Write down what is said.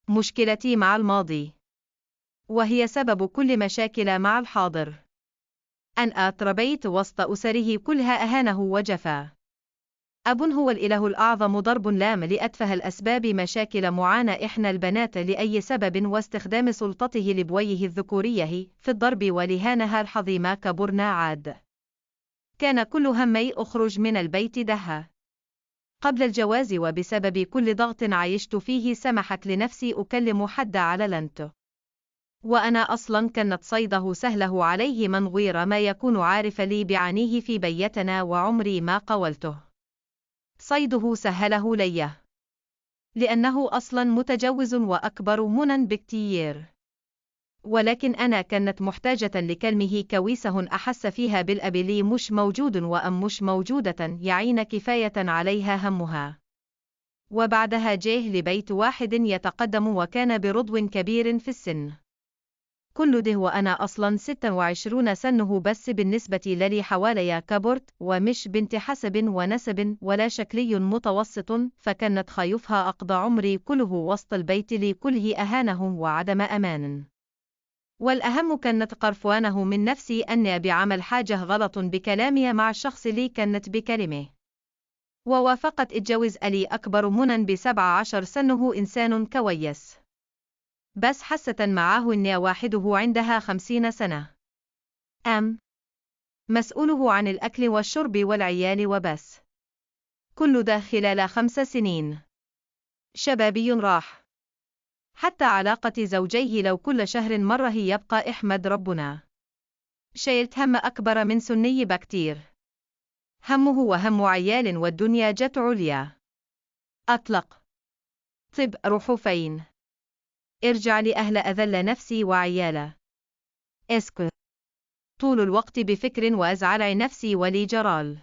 مشكلتي مع الماضي، وهي سبب كل مشاكل مع الحاضر. أن اتربيت وسط أسره كلها أهانه وجفا. أب هو الإله الأعظم. ضرب لام لأتفه الأسباب. مشاكل معاناة إحنا البنات لأي سبب، واستخدام سلطته لبويه الذكوريه في الضرب ولهانها الحظ. ما كبرنا عاد، كان كل همي أخرج من البيت دها. قبل الجواز وبسبب كل ضغط عايشت فيه سمحت لنفسي أكلم حد على لنت، وأنا أصلا كانت صيده سهله عليه من غير ما يكون عارف لي بعانيه في بيتنا، وعمري ما قولته. صيده سهله لي لأنه أصلا متجوز وأكبر منى بكتير، ولكن أنا كانت محتاجة لكلمه كويسه أحس فيها بالأب لي مش موجود وأم مش موجودة يعين كفاية عليها همها. وبعدها جيه لبيت واحد يتقدم وكان برضو كبير في السن. كل ده وأنا أصلا 26 سنه، بس بالنسبة لي حوالي كبرت ومش بنت حسب ونسب ولا شكلي متوسط، فكانت خايفها أقضى عمري كله وسط البيت لي كله أهانه وعدم أمان. والأهم كانت قرفوانه من نفسي أني بعمل حاجة غلط بكلامي مع الشخص اللي كانت بكلمه. ووافقت اتجوز ألي أكبر منى ب17 سنه، إنسان كويس، بس حست معاه إن واحده عندها 50 سنة. مسؤوله عن الأكل والشرب والعيال وبس. كل ده خلال 5 سنين. شبابي راح. حتى علاقة زوجيه لو كل شهر مرة يبقى احمد ربنا. شيلت هم أكبر من سني بكتير. همه وهم عيال والدنيا جت عليا. أطلق. طب روحوا فين؟ ارجع لأهل أذل نفسي وعياله. اسكت. طول الوقت بفكر وأزعل نفسي ولي جرال.